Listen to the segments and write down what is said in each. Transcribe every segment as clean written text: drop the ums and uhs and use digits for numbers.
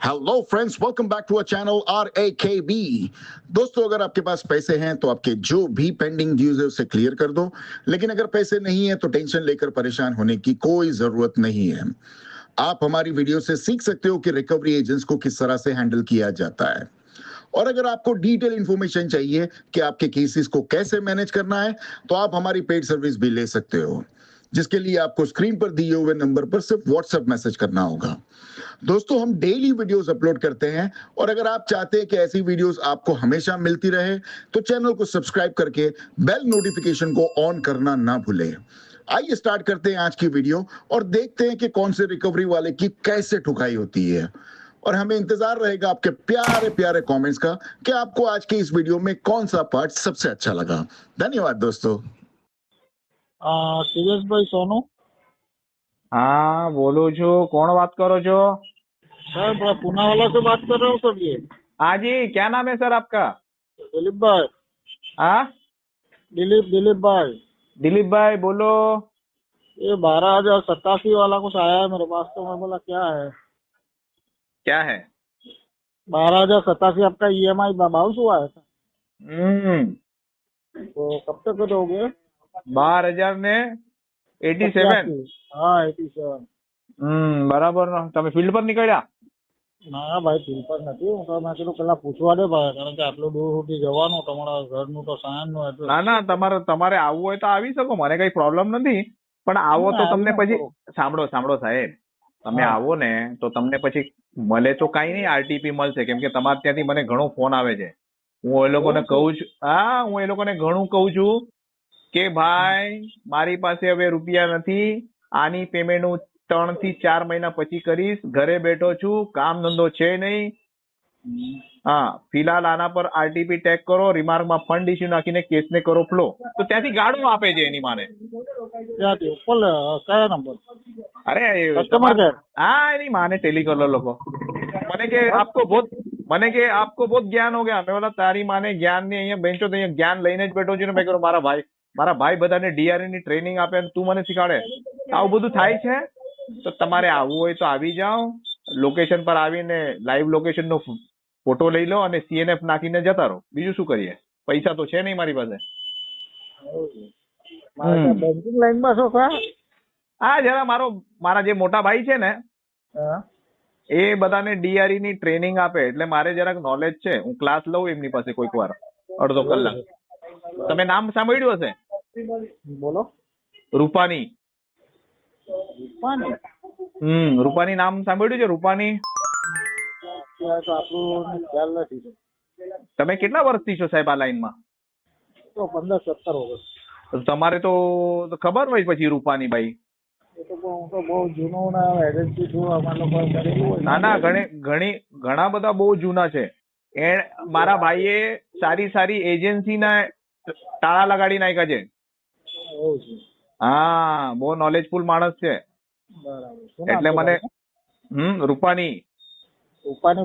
Hello friends, welcome back to our channel RAKB। दोस्तों, अगर आपके पास पैसे हैं तो आपके जो भी पेंडिंग ड्यूज है उसे क्लियर कर दो, लेकिन अगर पैसे नहीं है तो टेंशन लेकर परेशान होने की कोई जरूरत नहीं है। आप हमारी वीडियो से सीख सकते हो कि रिकवरी एजेंट्स को किस तरह से हैंडल किया जाता है। और अगर आपको डिटेल इंफॉर्मेशन चाहिए कि आपके केसेस को कैसे मैनेज करना है, तो आप हमारी पेड सर्विस भी ले सकते हो, जिसके लिए आपको स्क्रीन पर दिए हुए नंबर पर सिर्फ व्हाट्सएप मैसेज करना होगा। दोस्तों, हम डेली वीडियोस अपलोड करते हैं, और अगर आप चाहते हैं कि ऐसी वीडियोस आपको हमेशा मिलती रहे तो चैनल को सब्सक्राइब करके बेल नोटिफिकेशन को ऑन करना ना भूलें। आइए स्टार्ट करते हैं आज की वीडियो और देखते हैं कि कौन से रिकवरी वाले की कैसे ठुकाई होती है। और हमें इंतजार रहेगा आपके प्यारे प्यारे कमेंट्स का कि आपको आज के इस वीडियो में कौन सा पार्ट सबसे अच्छा लगा। धन्यवाद दोस्तों। સુરેશભાઈ સોનું हाँ बोलो जो कौन बात करो जो। साहब पूनावाला से बात कर रहे हो सर? ये हाँ जी, क्या नाम है सर आपका? दिलीप भाई, हाँ दिलीप भाई। दिलीप भाई बोलो। ये 12,087 वाला कुछ आया है मेरे पास, तो मैं बोला क्या है। क्या है? 12,087 आपका EMI बाउंस हुआ है, तो कब तक दोगे? 12,000 ने 87। हाँ 87। બરાબર ને તમે ફિલ્ડ પર નીકળ્યા? ના ભાઈ ફીલ પર નથી, હું તો મેં કીધું પેલા પૂછવા દે ભાઈ, કારણ કે આટલું દૂર સુધી જવાનું, તમારા ઘરનું તો સાયનનું એટલે. ના ના, તમારે આવવું હોય તો આવી શકો, મને કઈ પ્રોબ્લેમ નથી. પણ આવો તો તમને પછી સાંભળો સાહેબ, તમે આવો ને તો તમને પછી મળે તો કઈ નહીં, RTP મળશે. કેમ કે તમારે ત્યાંથી મને ઘણો ફોન આવે છે. હું એ લોકોને કહું છું, હું એ લોકોને ઘણું કહું છું કે ભાઈ મારી પાસે હવે રૂપિયા નથી, આની પેમેન્ટ હું 3 થી 4 મહિના પછી કરીશ, ઘરે બેઠો છું, કામ ધંધો છે નહીં. હા, ફિલહાલ આના પર RTP ટેગ કરો, રિમાર્કમાં ફંડ ઇસ્યુ નાખીને કેસને કરો ફ્લો. તો ત્યાંથી ગાડું આપે છે એની માને. ક્યાંથી ઉપર કયા નંબર? અરે કસ્ટમર કેર? हाँ, એની માને ટેલિકોલર લોકો મને કે आपको बहुत ज्ञान हो गया. મેં બોલા તારી માને જ્ઞાન ની, અહીંયા બેંચો તો અહીંયા જ્ઞાન લઈને જ બેઠો છું ને. મેં કહ્યું મારા ભાઈ બધાને DRE ની ટ્રેનિંગ આપે અને તું મને શીખવાડે. આવું બધું થાય છે. તો તમારે આવવું હોય તો આવી જાઓ, લોકેશન પર આવીને લાઈવ લોકેશન નો ફોટો લઈ લો અને CNF નાખીને જતા રહો. બીજું શું કરીએ? પૈસા તો છે નહીં મારી પાસે. બેન્કિંગ લાઈન માં છો કા? હા, જરા મારા જે મોટા ભાઈ છે ને, હા, એ બધાને DRE ની ટ્રેનિંગ આપે, એટલે મારે જરાક નોલેજ છે. હું ક્લાસ લઉં એમની પાસે કોઈક વાર, અડધો કલાક. તમે નામ સાંભળ્યું હશે? બોલો. રૂપાની. રૂપાની? રૂપાની નામ સાંભળ્યું છે? રૂપાની. તો આપણું ખ્યાલ નથી. તમે કેટલા વર્ષથી છો સાહેબ આ લાઈનમાં? તો 15-17 વર્ષ. તમારે તો ખબર હોય પછી રૂપાની બાઈ. હું તો બહુ જૂનો ના એજન્સી છું, અમારા લોકો કરેલું હોય. ના ઘણા બધા બહુ જૂના છે. મારા ભાઈએ સારી એજન્સીના તાળા લગાડી નાખ્યા છે. એવું છે? હા, બહુ નોલેજફુલ માણસ છે. બરાબર. એટલે મને રૂપાની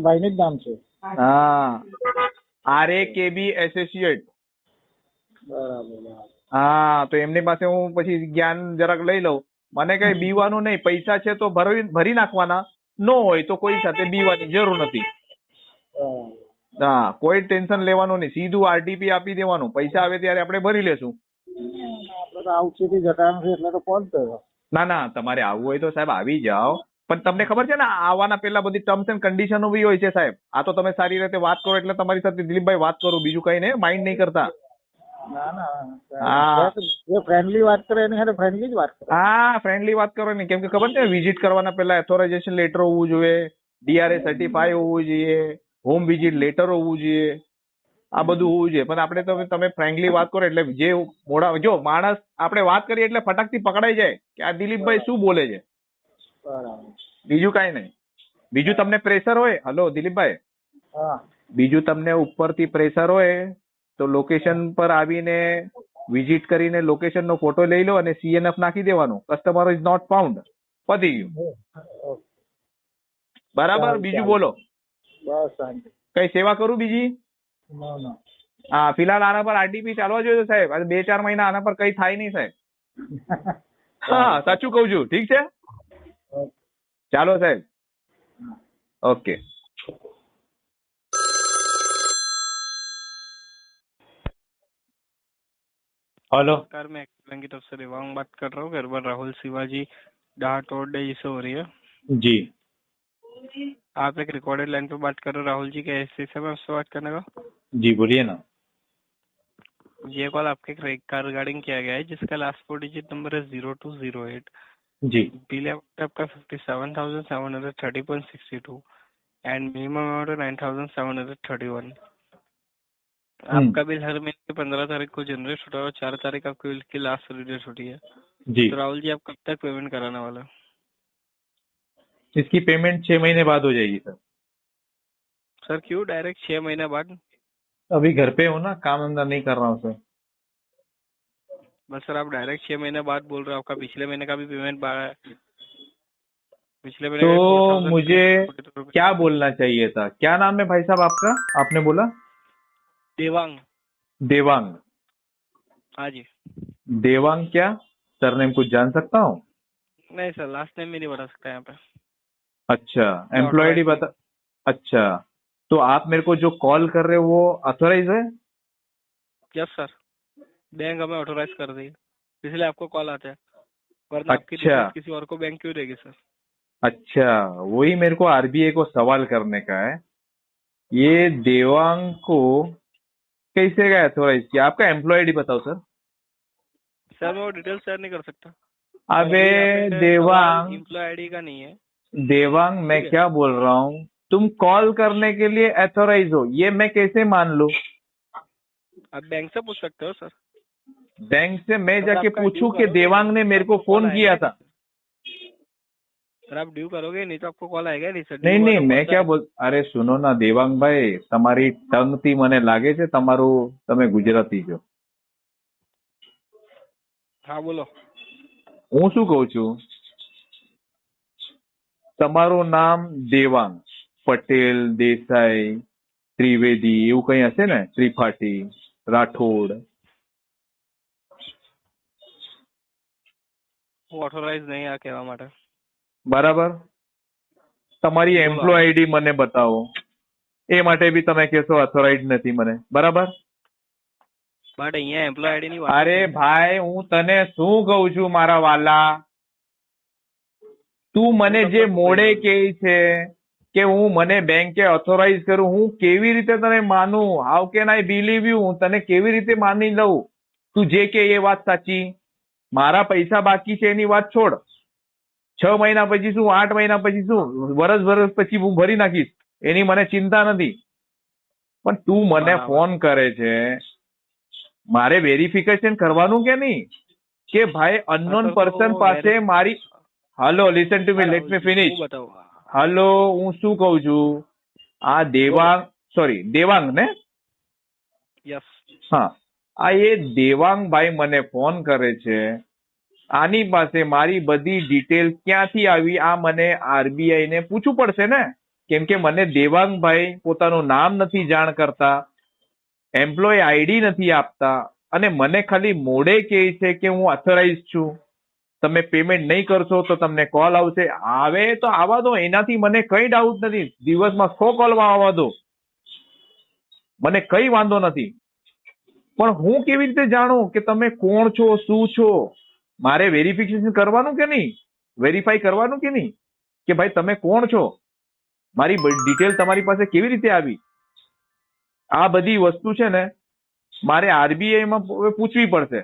ભાઈ નું જ નામ છે? હા, RAKB એસોસિએટ. બરાબર. હા, તો એમની પાસે હું પછી જ્ઞાન જરાક લઈ લઉં. મને કઈ બીવાનું નહીં, પૈસા છે તો ભરી નાખવાના, નો હોય તો કોઈ સાથે બીવાની જરૂર નથી. હા, કોઈ ટેન્શન લેવાનું નહીં, સીધું RTP આપી દેવાનું. પૈસા આવે ત્યારે આપણે ભરી લેશું. આપણે તો આઉટથી જતા નથી એટલે તો ફોન કર્યો. ના, તમારે આવવું હોય તો સાહેબ આવી જાઓ. પણ તમને ખબર છે ને, આવવાના પહેલા બધી ટર્મ્સ એન્ડ કન્ડિશનો બી હોય છે સાહેબ. આ તો તમે સારી રીતે વાત કરો એટલે તમારી સાથે દિલીપભાઈ વાત કરું, બીજું કઈ નહીં, માઇન્ડ નહીં કરતા. ના, જે ફ્રેન્ડલી વાત કરે એની સાથે ફ્રેન્ડલી જ વાત કરે. હા, ફ્રેન્ડલી વાત કરો ને. કેમ કે ખબર છે, વિઝિટ કરવાના પહેલા ઓથોરાઇઝેશન લેટર હોવું જોઈએ, DRA સર્ટિફાઈ હોવું જોઈએ, હોમ વિઝિટ લેટર હોવું જોઈએ, આ બધું હોવું જોઈએ. પણ આપણે તો તમે ફ્રેન્કલી વાત કરો એટલે જે જો માણસ આપણે વાત કરીએ એટલે ફટાકથી પકડાઈ જાય કે આ દિલીપભાઈ શું બોલે છે. બીજું કઈ નહીં. બીજું તમને પ્રેશર હોય, હલો દિલીપભાઈ, બીજું તમને ઉપરથી પ્રેશર હોય તો લોકેશન પર આવીને વિઝિટ કરીને લોકેશન નો ફોટો લઈ લો અને CNF નાખી દેવાનું, કસ્ટમર ઇઝ નોટ ફાઉન્ડ, પતી ગયું. બરાબર. બીજું બોલો. કઈ સેવા કરું બીજી? હા, ફિલહાલ આના પર RTP ચાલવા જોઈએ સાહેબ. 2-4 મહિના આના પર કઈ થાય નહીં સાહેબ. હા, સાચું કઉ છું. ઠીક છે, ચાલો સાહેબ. ઓકે. हेलो। नमस्कार, मैं एक्सिस बैंक की तरफ से देवांग बात कर रहा हूँ। घर पर राहुल शिवाजी डाहट रोड से हो रही है। जी आप एक रिकॉर्डेड लाइन पे बात कर रहे हो राहुल जी, क्या इस समय आपसे बात करने का? जी बोलिए ना। ये कॉल आपके क्रेडिट कार्ड रिगार्डिंग किया गया है, जिसका लास्ट 4 डिजिट नंबर है 0208। जी बिल आपका 57,730.62 एंड मिनिमम अमाउंट है 9,731। आपका बिल हर महीने की 15 तारीख को जनरेट होता है और 4 तारीख आपके बिल की लास्ट डेट होती है। जी तो राहुल जी, आप कब तक पेमेंट कराने वाला है? इसकी पेमेंट 6 महीने बाद हो जाएगी सर। सर क्यों डायरेक्ट 6 महीने बाद? अभी घर पे हो ना, काम धंधा नहीं कर रहा हूँ सर। बस सर, आप डायरेक्ट 6 महीने बाद बोल रहे हो। आपका पिछले महीने का भी पेमेंट पिछले महीने का तो 4,000 मुझे 42 रुपए। क्या बोलना चाहिए था? क्या नाम है भाई साहब आपका? आपने बोला देवांग। देवांग। हाँ जी। देवांग क्या सरनेम कुछ जान सकता हूँ? नहीं सर, लास्ट टाइम भी नहीं बता सकता यहाँ पे। अच्छा, एम्प्लॉय आईडी authorized बता। अच्छा, तो आप मेरे को जो कॉल कर रहे हो वो ऑथोराइज है? यस सर, बैंक हमें ऑथोराइज कर दी, इसलिए आपको कॉल आता है, वरना आपकी अच्छा डिटेल्स किसी और को बैंक क्यों देगी सर? अच्छा, वही मेरे को आरबीआई को सवाल करने का है। ये देवांग को कैसे गया ऑथोराइज किया? आपका एम्प्लॉय आईडी बताओ सर। सर मैं वो डिटेल्स शेयर नहीं कर सकता। अबे देवांग, एम्प्लॉय आईडी का नहीं है। देवांग मैं ठीक है। क्या बोल रहा हूँ, तुम कॉल करने के लिए ऑथोराइज हो, ये मैं कैसे मान लूं? आप बैंक से पूछ सकते हो सर। बैंक से मैं सर, जाके आपका पूछूं ड्यू कि करोगे देवांग नहीं ने तो मेरे को आपको फोन कॉल किया आएगा था? नहीं। सर आप ड्यू करोगे नहीं तो आपको कॉल आएगा नहीं सर। नहीं ड्यू नहीं, वाला मैं होता क्या है। બોલ, અરે સુનો ના દેવાંગ ભાઈ, તમારી ટંગ થી મને લાગે છે તમારું, તમે ગુજરાતી છો. हाँ बोलो। હું શું કહું છું, તમારું નામ દેવાંગ પટેલ, દેસાઈ, ત્રિવેદી એવું કઈ હશે ને? ત્રિપાઠી, રાઠોડ. હું ઓથોરાઇઝ નહીં આ કહેવા માટે। બરાબર? તમારી બોલો। એમ્પ્લોય આઈડી મને બતાવો, એ માટે બી તમે કહેશો ઓથોરાઇઝ નથી મને, બરાબર? બટ અહીંયા એમ્પ્લોય આઈડી ની વાત અરે ભાઈ, હું તને શું કહું છું મારા વાલા, તું મને હું જે તમને મોડે કહી કહે છે કે હું મને બેંકે ઓથોરાઇઝ કરું, હું કેવી રીતે તને માનું? How can I believe you? હું તને કેવી રીતે માની લઉં? તું જે કે એ વાત સાચી? મારા પૈસા બાકી છે એની વાત છોડ, 6 મહિના પછી શું, 8 મહિના પછી શું, વર્ષ પછી હું ભરી નાખીશ, એની મને ચિંતા નથી. પણ તું મને બરાબર। ફોન કરે છે, મારે વેરિફિકેશન કરવાનું કે નહીં કે ભાઈ અનનોન સર, તો પર્સન પાસે મારી, hello listen to me, let me Rahulji, finish. હું બતાવું। હલો, હું શું કહું છું, આ દેવાંગ, સોરી દેવાંગ ને, યસ। હા, આ એ દેવાંગ ભાઈ મને ફોન કરે છે, આની પાસે મારી બધી ડિટેલ ક્યાંથી આવી આ મને આરબીઆઈ ને પૂછવું પડશે ને, કેમ કે મને દેવાંગ ભાઈ પોતાનું નામ નથી જાણ કરતા, એમ્પ્લોય આઈડી નથી આપતા, અને મને ખાલી મોડે કહે છે કે હું ઓથોરાઇઝ છું, તમે પેમેન્ટ નહીં કરશો તો તમને કોલ આવશે. આવે તો આવવા દો, એનાથી મને કઈ ડાઉટ નથી, દિવસમાં 100 કોલમાં આવવા દો, મને કઈ વાંધો નથી. પણ હું કેવી રીતે જાણું કે તમે કોણ છો, શું છો? મારે વેરિફિકેશન કરવાનું કે નહીં, વેરીફાઈ કરવાનું કે નહીં કે ભાઈ તમે કોણ છો, મારી ડિટેલ તમારી પાસે કેવી રીતે આવી? આ બધી વસ્તુ છે ને મારે આરબીઆઈ માં પૂછવી પડશે.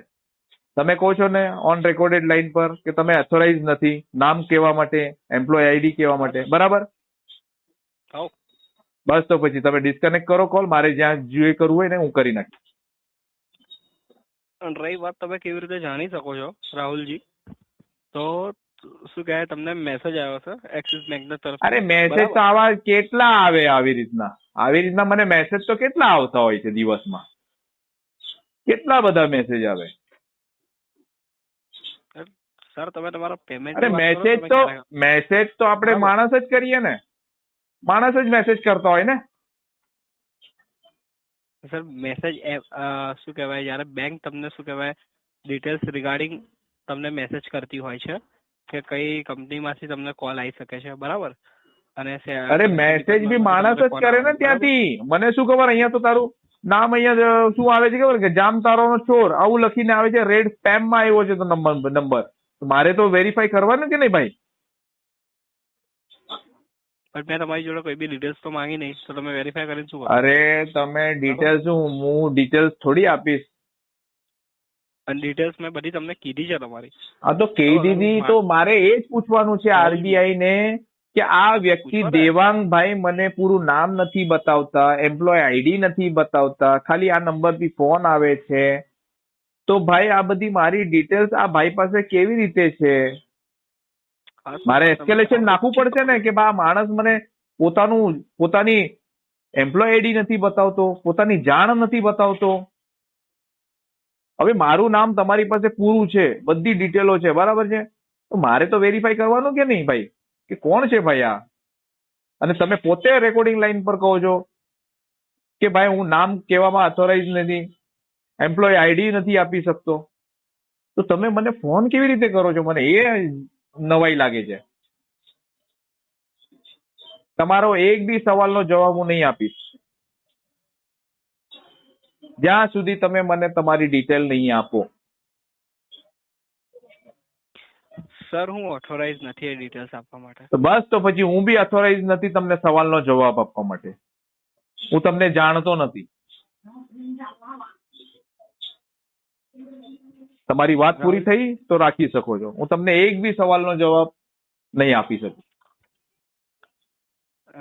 તમે કહો છો ને ઓન રેકોર્ડેડ લાઈન પર કે તમે ઓથોરાઇઝ નથી, નામ કહેવા માટે, એમ્પ્લોય આઈડી કહેવા માટે, બરાબર? હાઉ। બસ તો પછી તમે ડિસ્કનેક્ટ કરો કોલ, મારે જ્યાં જે કરવું હોય ને હું કરી નાખીશ. અને રહી વાત તમે કેવી રીતે જાણી શકો છો રાહુલજી, તો શું કહેવાય, તમને મેસેજ આવ્યો છે એક્સિસ બેંક ના તરફથી? અરે મેસેજ તો આવા કેટલા આવે, આવી રીતના મને મેસેજ તો કેટલા આવતા હોય છે દિવસમાં, કેટલા બધા મેસેજ આવે. સર તમે તમારા પેમેન્ટ, અરે મેસેજ તો આપણે માણસ જ કરીએ ને, માણસ જ મેસેજ કરતા હોય ને. સર મેસેજ શું કહેવાય, જ્યારે બેંક તમને શું કહેવાય ડિટેલ્સ રિગાર્ડિંગ તમને મેસેજ કરતી હોય છે કે કઈ કંપનીમાંથી તમને કોલ આવી શકે છે, બરાબર? અને અરે મેસેજ બી માણસ જ કરે ને ત્યાંથી, મને શું ખબર અહીંયા તો તારું નામ અહીંયા શું આવે છે ખબર કે જામતારાનો ચોર આવું લખીને આવે છે, રેડ સ્પેમમાં આવ્યો છે તો નંબર મારે તો વેરીફાઈ કરવાનું કે નહીં ભાઈ? પણ મેં તમારી જોડે કોઈ બી ડિટેલ્સ તો માંગી નહીં, તો તમે વેરીફાઈ કરીને શું કરો? અરે તમે ડિટેલ્સ હું ડિટેલ્સ થોડી આપીશ. અને ડિટેલ્સ મેં બધી તમને કીધી છે તમારી. આ તો કહી દીધી, તો મારે એ જ પૂછવાનું છે આરબીઆઈ ને કે આ વ્યક્તિ દેવાંગભાઈ મને પૂરું નામ નથી બતાવતા, એમ્પ્લોય આઈડી નથી બતાવતા, ખાલી આ નંબરથી ફોન આવે છે, તો ભાઈ આ બધી મારી ડિટેલ્સ આ ભાઈ પાસે કેવી રીતે છે? મારે એસ્કેલેશન નાખવું પડશે ને કે આ માણસ મને પોતાની એમ્પ્લોય આઈડી નથી બતાવતો, પોતાની જાણ નથી બતાવતો. હવે મારું નામ તમારી પાસે પૂરું છે, બધી ડિટેલો છે, બરાબર છે, તો મારે તો વેરીફાઈ કરવાનું કે નહીં ભાઈ કે કોણ છે ભાઈ આ? અને તમે પોતે રેકોર્ડિંગ લાઈન પર કહો છો કે ભાઈ હું નામ કહેવામાં ઓથોરાઇઝ નથી, એમ્પ્લોય આઈડી નથી આપી શકતો, તો તમે મને ફોન કેવી રીતે કરો છો? મને એ નવાઈ લાગે છે. તમારો એક બી સવાલનો જવાબ હું નહીં આપીશ જ્યાં સુધી તમે મને તમારી ડિટેલ નહીં આપો. સર હું ઓથોરાઇઝ નથી એ ડિટેલ્સ આપવા માટે. તો બસ, તો પછી હું બી ઓથોરાઇઝ નથી તમને સવાલનો જવાબ આપવા માટે. હું તમને જાણતો નથી. તમારી વાત પૂરી થઈ તો રાખી શકો છો. હું તમને એક બી સવાલનો જવાબ નહીં આપી શકું.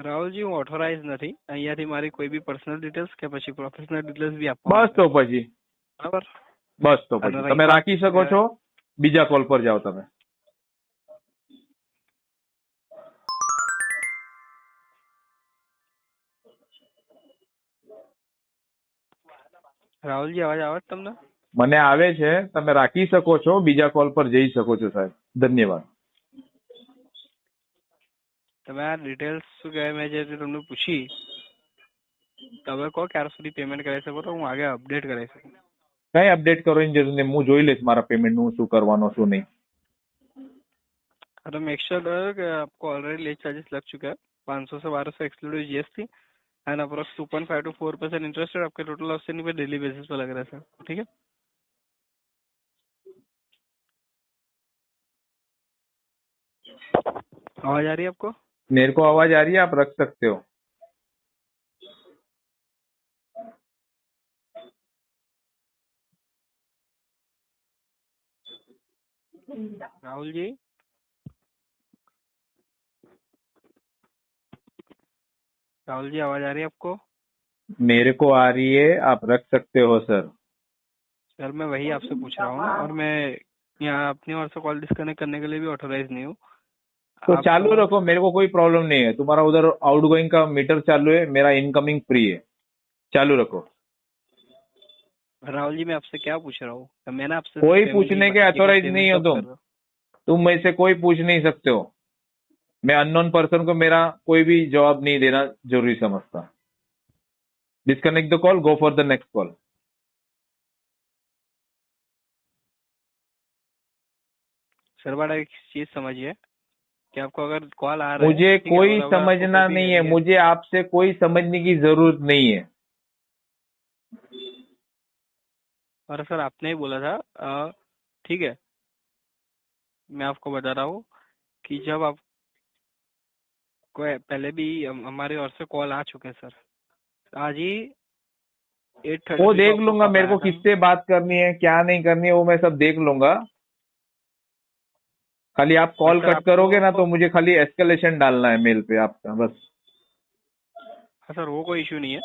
રાહુલજી હું ઓથોરાઇઝ નથી અહીંયાથી મારી કોઈ બી પર્સનલ ડિટેલ્સ કે પછી પ્રોફેશનલ ડિટેલ્સ બી આપવા. બસ તો પછી બરાબર, બસ તો પછી તમે રાખી શકો છો. બીજા કોલ પર જાઓ તમે. રાહુલજી અવાજ આવે છે તમને? મને આવે છે, તમે રાખી શકો છો. બીજા કોલ પર જઈ શકો છો સાહેબ. ધન્યવાદ. તમે આ ડિટેલ્સ શું કહેવાય મેં જે તમને પૂછી, તમે કહો ક્યાર સુધી પેમેન્ટ કરાવી શકો તો હું આગળ અપડેટ કરાવી શકું. કઈ અપડેટ કરવાની જરૂર નહીં, હું જોઈ લઈશ મારા પેમેન્ટ નું શું કરવાનું શું નહીં. तो मेक श्योर रहो कि आपको ऑलरेडी लेट चार्जेस लग चुका है 500 से 1200 exclusive GST and approx 2.5 to 4% interest rate आपके टोटल आउटस्टैंडिंग पे डेली बेसिस पे लग रहा है सर. ठीक है, आवाज आ रही है आपको? मेरे को आवाज आ रही है, आप रख सकते हो. राहुल जी आवाज आ रही है आपको? मेरे को आ रही है, आप रख सकते हो सर. सर मैं वही आपसे पूछ रहा हूँ और मैं यहाँ अपनी ओर से कॉल डिस्कनेक्ट करने के लिए भी ऑथोराइज नहीं हूँ. तो चालू रखो, मेरे को कोई प्रॉब्लम नहीं है. तुम्हारा उधर आउटगोइंग का मीटर चालू है, मेरा इनकमिंग फ्री है. चालू रखो. राहुल जी मैं आपसे क्या पूछ रहा हूँ? मैंने आपसे कोई पूछने के अथोराइज नहीं हो तुम में से कोई पूछ नहीं सकते हो. मैं अननोन पर्सन को मेरा कोई भी जवाब नहीं देना जरूरी समझता. Disconnect the call, go for the next call. Sir बड़ा एक चीज समझिए कि आपको अगर कॉल आ रहा है, मुझे कोई समझना नहीं है, मुझे आपसे कोई समझने की जरूरत नहीं है. और सर आपने ही बोला था, ठीक है, मैं आपको बता रहा हूँ कि जब आप पहले भी हमारे ओर से कॉल आ चुके हैं सर. आज ही 8:30 वो देख लूंगा, मेरे को किससे बात करनी है क्या नहीं करनी है वो मैं सब देख लूंगा. खाली आप कॉल कट करोगे ना तो मुझे खाली एस्केलेशन डालना है मेल पे आपका, बस. हाँ सर वो कोई इशू नहीं है,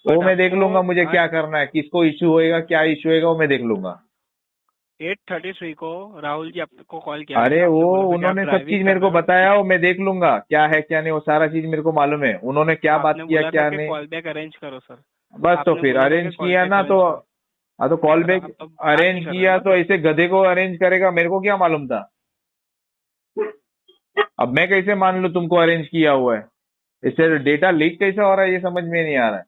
वो मैं देख लूंगा मुझे क्या करना है, किसको इशू होएगा क्या इशू होएगा वो मैं देख लूंगा. 8:33 को राहुल जी आपको कॉल किया. अरे वो उन्होंने सब चीज मेरे को बताया, वो मैं देख लूंगा क्या है क्या नहीं, वो सारा चीज मेरे को मालूम है. उन्होंने क्या बात किया क्या नहीं. कॉल बैक अरेंज करो सर. बस तो फिर अरेंज किया ना तो, हाँ तो कॉल बैक अरेंज किया तो ऐसे गधे को अरेंज करेगा, मेरे को क्या मालूम था. अब मैं कैसे मान लूं तुमको अरेंज किया हुआ है. इससे डेटा लीक कैसे हो रहा है ये समझ में नहीं आ रहा है.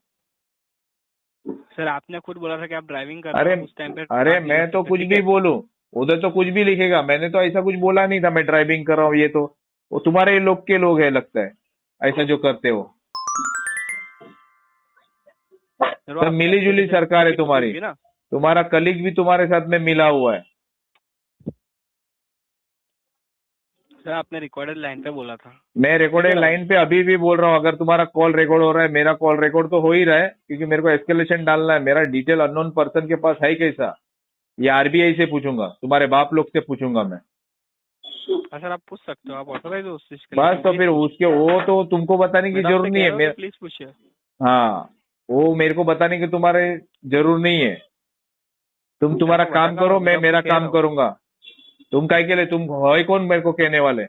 सर आपने खुद बोला था कि आप ड्राइविंग कर रहे हो उस टाइम पे. अरे मैं तो कुछ भी बोलूं उधर तो कुछ भी लिखेगा, मैंने तो ऐसा कुछ बोला नहीं था मैं ड्राइविंग कर रहा हूँ. ये तो वो तुम्हारे लोग के लोग है लगता है ऐसा जो करते हो. चलो सब आप मिली जुली application सरकार है की copy तुम्हारी। होगी ना। तुम्हारा कलीग भी तुम्हारे साथ में मिला हुआ है। सर आपने रिकॉर्डेड लाइन पे बोला था। मैं रिकॉर्डेड ठीक है लाइन पे अभी भी बोल रहा हूँ, अगर तुम्हारा कॉल रिकॉर्ड हो रहा है, मेरा कॉल रिकॉर्ड तो हो ही रहा है, क्योंकि मेरे को एस्केलेशन डालना है। मेरा डिटेल अननोन पर्सन के पास है कैसा, ये आरबीआई से पूछूंगा, तुम्हारे बाप लोग से पूछूंगा मैं। हाँ सर आप पूछ सकते हो, आप ऑथोराइज हो उस चीज के लिए। बस तो फिर उसके वो तो तुमको बताने की जरूरत नहीं है। प्लीज पूछिए। हाँ, वो मेरे को बताने की तुम्हारे जरूर नहीं है। तुम तुम्हारा मेरे को काम बताना, करो, मैं आपको मेरा कह काम रहा हूँ। करूंगा। तुम काय के लिए, तुम हो ही कौन मेरे को कहने वाले?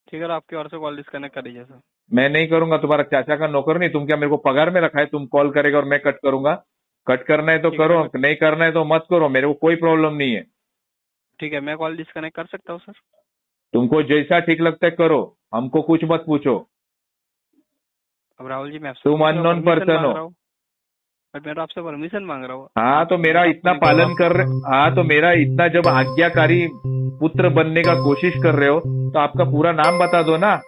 ठीक है तो आपकी ओर से कॉल डिस्कनेक्ट कर दीजिए सर। मैं नहीं करूंगा, तुम्हारा चाचा का नौकर नहीं। तुम क्या मेरे को पगार में रखा है तुम कॉल करेगा और मैं कट करूंगा? कट करना है तो ठीक है, करो, मैं- नहीं करना है तो मत करो, मेरे को कोई प्रॉब्लम नहीं है। ठीक है मैं कॉल डिस्कनेक्ट कर सकता हूँ सर। तुमको जैसा ठीक लगता है करो, हमको कुछ मत पूछो। अब राहुल जी मैं आपसे तुम unknown person हो। बट मैं तो आपसे परमिशन मांग रहा हूँ। हाँ तो मेरा आप इतना पूरी पालन जवाब कर रहे, हाँ तो मेरा इतना जब आज्ञाकारी पुत्र बनने का कोशिश कर रहे हो तो आपका पूरा नाम बता दो ना।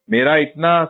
मेरा इतना